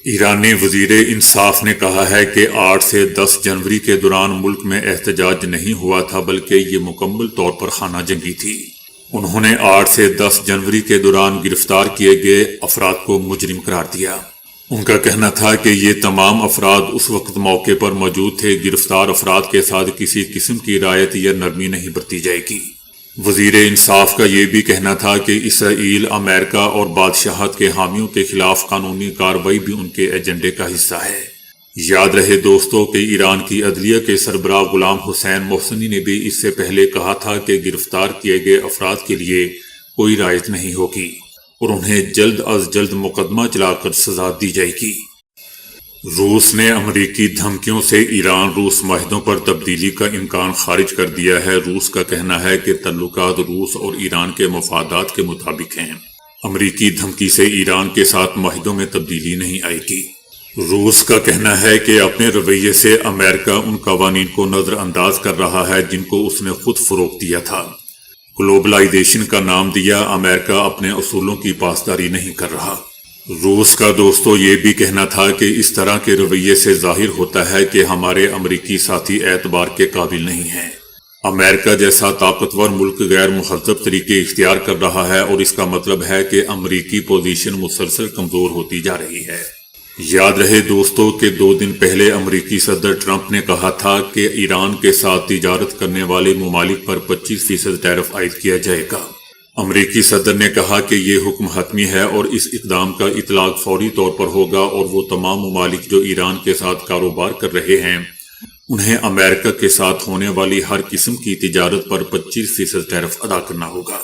ایرانی وزیر انصاف نے کہا ہے کہ 8 سے 10 جنوری کے دوران ملک میں احتجاج نہیں ہوا تھا بلکہ یہ مکمل طور پر خانہ جنگی تھی۔ انہوں نے 8 سے 10 جنوری کے دوران گرفتار کیے گئے افراد کو مجرم قرار دیا۔ ان کا کہنا تھا کہ یہ تمام افراد اس وقت موقع پر موجود تھے۔ گرفتار افراد کے ساتھ کسی قسم کی رعایت یا نرمی نہیں برتی جائے گی۔ وزیر انصاف کا یہ بھی کہنا تھا کہ اسرائیل، امریکہ اور بادشاہت کے حامیوں کے خلاف قانونی کارروائی بھی ان کے ایجنڈے کا حصہ ہے۔ یاد رہے دوستو کہ ایران کی عدلیہ کے سربراہ غلام حسین محسنی نے بھی اس سے پہلے کہا تھا کہ گرفتار کیے گئے افراد کے لیے کوئی رعایت نہیں ہوگی اور انہیں جلد از جلد مقدمہ چلا کر سزا دی جائے گی۔ روس نے امریکی دھمکیوں سے ایران روس معاہدوں پر تبدیلی کا امکان خارج کر دیا ہے۔ روس کا کہنا ہے کہ تعلقات روس اور ایران کے مفادات کے مطابق ہیں۔ امریکی دھمکی سے ایران کے ساتھ معاہدوں میں تبدیلی نہیں آئے گی۔ روس کا کہنا ہے کہ اپنے رویے سے امریکہ ان قوانین کو نظر انداز کر رہا ہے جن کو اس نے خود فروغ دیا تھا۔ گلوبلائزیشن کا نام دیا، امریکہ اپنے اصولوں کی پاسداری نہیں کر رہا۔ روس کا دوستو یہ بھی کہنا تھا کہ اس طرح کے رویے سے ظاہر ہوتا ہے کہ ہمارے امریکی ساتھی اعتبار کے قابل نہیں ہیں۔ امریکہ جیسا طاقتور ملک غیر مہذب طریقے اختیار کر رہا ہے اور اس کا مطلب ہے کہ امریکی پوزیشن مسلسل کمزور ہوتی جا رہی ہے۔ یاد رہے دوستو کہ 2 دن پہلے امریکی صدر ٹرمپ نے کہا تھا کہ ایران کے ساتھ تجارت کرنے والے ممالک پر 25% ٹیرف عائد کیا جائے گا۔ امریکی صدر نے کہا کہ یہ حکم حتمی ہے اور اس اقدام کا اطلاق فوری طور پر ہوگا اور وہ تمام ممالک جو ایران کے ساتھ کاروبار کر رہے ہیں انہیں امریکہ کے ساتھ ہونے والی ہر قسم کی تجارت پر 25% ٹیرف ادا کرنا ہوگا۔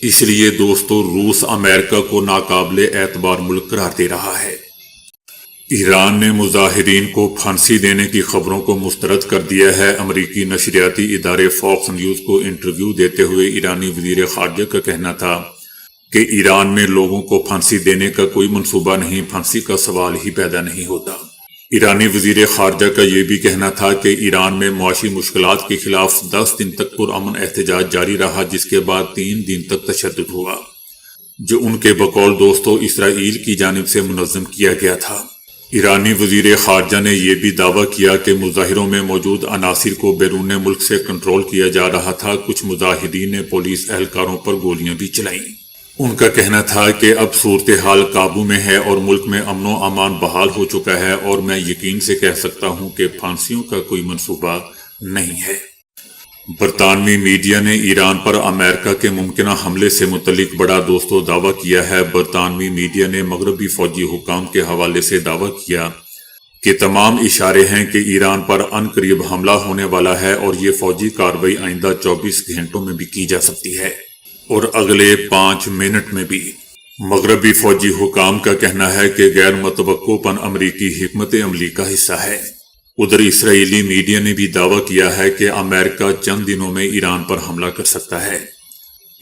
اس لیے دوستو روس امریکہ کو ناقابل اعتبار ملک قرار دے رہا ہے۔ ایران نے مظاہرین کو پھانسی دینے کی خبروں کو مسترد کر دیا ہے۔ امریکی نشریاتی ادارے فاکس نیوز کو انٹرویو دیتے ہوئے ایرانی وزیر خارجہ کا کہنا تھا کہ ایران میں لوگوں کو پھانسی دینے کا کوئی منصوبہ نہیں، پھانسی کا سوال ہی پیدا نہیں ہوتا۔ ایرانی وزیر خارجہ کا یہ بھی کہنا تھا کہ ایران میں معاشی مشکلات کے خلاف 10 دن تک پرامن احتجاج جاری رہا جس کے بعد 3 دن تک تشدد ہوا جو ان کے بقول دوستو اسرائیل کی جانب سے منظم کیا گیا تھا۔ ایرانی وزیر خارجہ نے یہ بھی دعویٰ کیا کہ مظاہروں میں موجود عناصر کو بیرون ملک سے کنٹرول کیا جا رہا تھا۔ کچھ مظاہرین نے پولیس اہلکاروں پر گولیاں بھی چلائیں۔ ان کا کہنا تھا کہ اب صورتحال قابو میں ہے اور ملک میں امن و امان بحال ہو چکا ہے اور میں یقین سے کہہ سکتا ہوں کہ پھانسیوں کا کوئی منصوبہ نہیں ہے۔ برطانوی میڈیا نے ایران پر امریکہ کے ممکنہ حملے سے متعلق بڑا دوستو دعویٰ کیا ہے۔ برطانوی میڈیا نے مغربی فوجی حکام کے حوالے سے دعویٰ کیا کہ تمام اشارے ہیں کہ ایران پر عن قریب حملہ ہونے والا ہے اور یہ فوجی کارروائی آئندہ 24 گھنٹوں میں بھی کی جا سکتی ہے اور اگلے 5 منٹ میں بھی۔ مغربی فوجی حکام کا کہنا ہے کہ غیر متوقع پن امریکی حکمت عملی کا حصہ ہے۔ ادھر اسرائیلی میڈیا نے بھی دعویٰ کیا ہے کہ امریکہ چند دنوں میں ایران پر حملہ کر سکتا ہے۔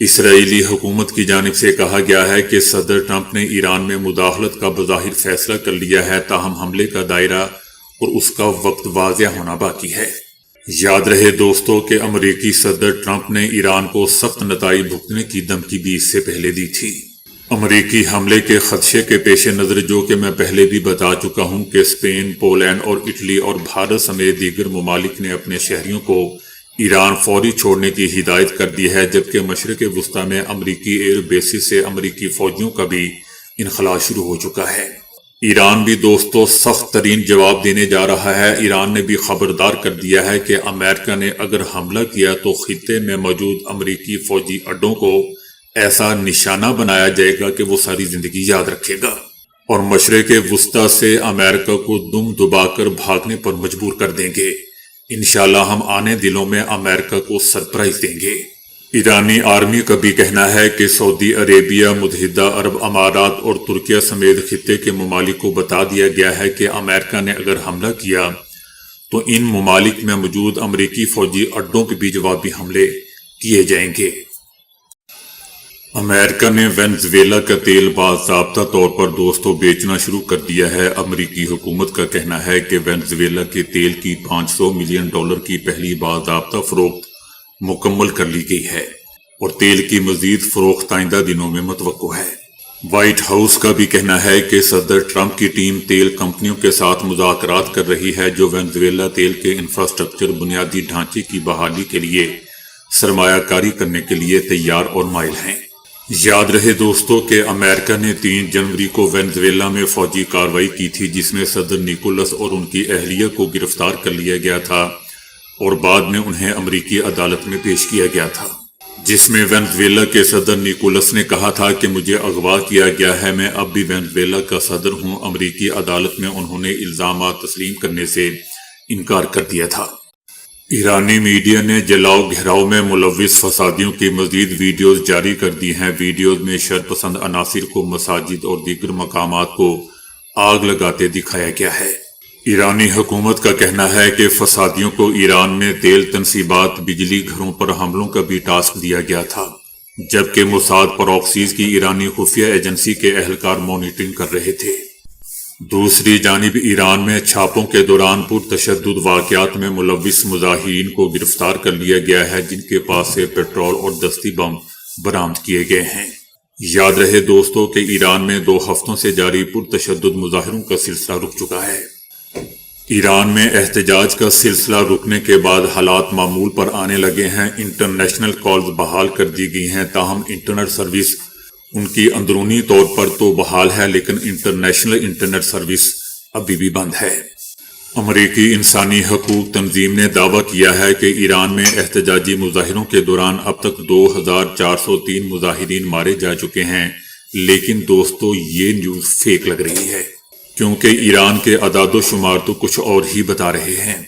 اسرائیلی حکومت کی جانب سے کہا گیا ہے کہ صدر ٹرمپ نے ایران میں مداخلت کا بظاہر فیصلہ کر لیا ہے، تاہم حملے کا دائرہ اور اس کا وقت واضح ہونا باقی ہے۔ یاد رہے دوستو کہ امریکی صدر ٹرمپ نے ایران کو سخت نتائج بھگتنے کی دھمکی بھی اس سے پہلے دی تھی۔ امریکی حملے کے خدشے کے پیش نظر جو کہ میں پہلے بھی بتا چکا ہوں کہ اسپین، پولینڈ اور اٹلی اور بھارت سمیت دیگر ممالک نے اپنے شہریوں کو ایران فوری چھوڑنے کی ہدایت کر دی ہے، جبکہ مشرق وسطی میں امریکی ایئر بیسز سے امریکی فوجیوں کا بھی انخلاء شروع ہو چکا ہے۔ ایران بھی دوستو سخت ترین جواب دینے جا رہا ہے۔ ایران نے بھی خبردار کر دیا ہے کہ امریکہ نے اگر حملہ کیا تو خطے میں موجود امریکی فوجی اڈوں کو ایسا نشانہ بنایا جائے گا کہ وہ ساری زندگی یاد رکھے گا اور مشرق وسطی سے امریکہ کو دم دبا کر بھاگنے پر مجبور کر دیں گے۔ انشاءاللہ ہم آنے دنوں میں امریکہ کو سرپرائز دیں گے۔ ایرانی آرمی کا بھی کہنا ہے کہ سعودی عربیہ، متحدہ عرب امارات اور ترکیہ سمیت خطے کے ممالک کو بتا دیا گیا ہے کہ امریکہ نے اگر حملہ کیا تو ان ممالک میں موجود امریکی فوجی اڈوں پہ بھی جوابی حملے کیے جائیں گے۔ امریکہ نے وینزویلا کا تیل باضابطہ طور پر دوستو بیچنا شروع کر دیا ہے۔ امریکی حکومت کا کہنا ہے کہ وینزویلا کے تیل کی $500 ملین کی پہلی باضابطہ فروخت مکمل کر لی گئی ہے اور تیل کی مزید فروخت آئندہ دنوں میں متوقع ہے۔ وائٹ ہاؤس کا بھی کہنا ہے کہ صدر ٹرمپ کی ٹیم تیل کمپنیوں کے ساتھ مذاکرات کر رہی ہے جو وینزویلا تیل کے انفراسٹرکچر بنیادی ڈھانچے کی بحالی کے لیے سرمایہ کاری کرنے کے لیے تیار اور مائل ہیں۔ یاد رہے دوستو کہ امریکہ نے 3 جنوری کو وینزویلا میں فوجی کارروائی کی تھی جس میں صدر نیکولس اور ان کی اہلیہ کو گرفتار کر لیا گیا تھا اور بعد میں انہیں امریکی عدالت میں پیش کیا گیا تھا، جس میں وینزویلا کے صدر نیکولس نے کہا تھا کہ مجھے اغوا کیا گیا ہے، میں اب بھی وینزویلا کا صدر ہوں۔ امریکی عدالت میں انہوں نے الزامات تسلیم کرنے سے انکار کر دیا تھا۔ ایرانی میڈیا نے جلاؤ گھیراؤ میں ملوث فسادیوں کی مزید ویڈیوز جاری کر دی ہیں۔ ویڈیوز میں شرپسند عناصر کو مساجد اور دیگر مقامات کو آگ لگاتے دکھایا گیا ہے۔ ایرانی حکومت کا کہنا ہے کہ فسادیوں کو ایران میں تیل تنصیبات، بجلی گھروں پر حملوں کا بھی ٹاسک دیا گیا تھا، جبکہ موساد پراکسیز کی ایرانی خفیہ ایجنسی کے اہلکار مانیٹرنگ کر رہے تھے۔ دوسری جانب ایران میں چھاپوں کے دوران پرتشدد واقعات میں ملوث مظاہرین کو گرفتار کر لیا گیا ہے جن کے پاس سے پیٹرول اور دستی بم برآمد کیے گئے ہیں۔ یاد رہے دوستو کہ ایران میں 2 ہفتوں سے جاری پرتشدد مظاہروں کا سلسلہ رک چکا ہے۔ ایران میں احتجاج کا سلسلہ رکنے کے بعد حالات معمول پر آنے لگے ہیں۔ انٹرنیشنل کالز بحال کر دی گئی ہیں، تاہم انٹرنیٹ سروس ان کی اندرونی طور پر تو بحال ہے لیکن انٹرنیشنل انٹرنیٹ سروس ابھی بھی بند ہے۔ امریکی انسانی حقوق تنظیم نے دعویٰ کیا ہے کہ ایران میں احتجاجی مظاہروں کے دوران اب تک 2403 مظاہرین مارے جا چکے ہیں، لیکن دوستو یہ نیوز فیک لگ رہی ہے کیونکہ ایران کے اعداد و شمار تو کچھ اور ہی بتا رہے ہیں۔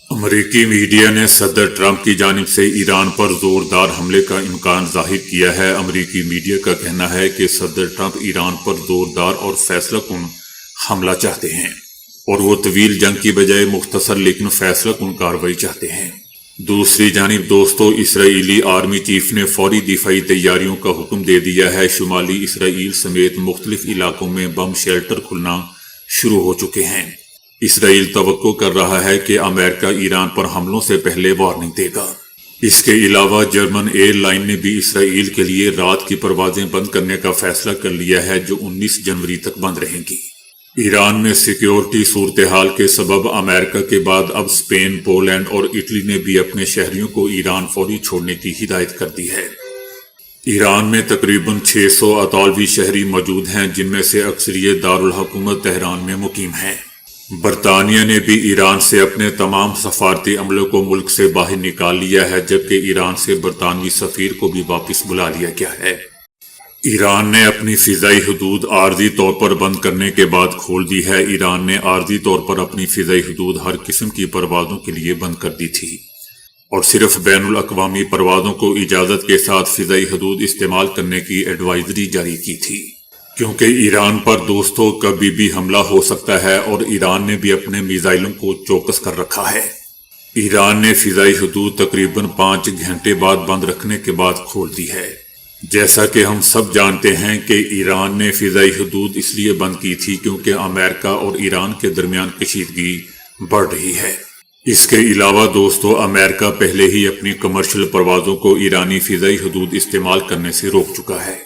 امریکی میڈیا نے صدر ٹرمپ کی جانب سے ایران پر زوردار حملے کا امکان ظاہر کیا ہے۔ امریکی میڈیا کا کہنا ہے کہ صدر ٹرمپ ایران پر زوردار اور فیصلہ کن حملہ چاہتے ہیں اور وہ طویل جنگ کی بجائے مختصر لیکن فیصلہ کن کارروائی چاہتے ہیں۔ دوسری جانب دوستو اسرائیلی آرمی چیف نے فوری دفاعی تیاریوں کا حکم دے دیا ہے۔ شمالی اسرائیل سمیت مختلف علاقوں میں بم شیلٹر کھلنا شروع ہو چکے ہیں۔ اسرائیل توقع کر رہا ہے کہ امریکہ ایران پر حملوں سے پہلے وارننگ دے گا۔ اس کے علاوہ جرمن ایئر لائن نے بھی اسرائیل کے لیے رات کی پروازیں بند کرنے کا فیصلہ کر لیا ہے جو 19 جنوری تک بند رہیں گی۔ ایران میں سیکیورٹی صورتحال کے سبب امریکہ کے بعد اب اسپین، پولینڈ اور اٹلی نے بھی اپنے شہریوں کو ایران فوری چھوڑنے کی ہدایت کر دی ہے۔ ایران میں تقریباً 600 اطالوی شہری موجود ہیں جن میں سے اکثریت دارالحکومت تہران میں مقیم ہیں۔ برطانیہ نے بھی ایران سے اپنے تمام سفارتی عملے کو ملک سے باہر نکال لیا ہے، جبکہ ایران سے برطانوی سفیر کو بھی واپس بلا لیا گیا ہے۔ ایران نے اپنی فضائی حدود عارضی طور پر بند کرنے کے بعد کھول دی ہے۔ ایران نے عارضی طور پر اپنی فضائی حدود ہر قسم کی پروازوں کے لیے بند کر دی تھی اور صرف بین الاقوامی پروازوں کو اجازت کے ساتھ فضائی حدود استعمال کرنے کی ایڈوائزری جاری کی تھی، کیونکہ ایران پر دوستوں کبھی بھی حملہ ہو سکتا ہے اور ایران نے بھی اپنے میزائلوں کو چوکس کر رکھا ہے۔ ایران نے فضائی حدود تقریباً 5 گھنٹے بعد بند رکھنے کے بعد کھول دی ہے۔ جیسا کہ ہم سب جانتے ہیں کہ ایران نے فضائی حدود اس لیے بند کی تھی کیونکہ امریکہ اور ایران کے درمیان کشیدگی بڑھ رہی ہے۔ اس کے علاوہ دوستو امریکہ پہلے ہی اپنی کمرشل پروازوں کو ایرانی فضائی حدود استعمال کرنے سے روک چکا ہے۔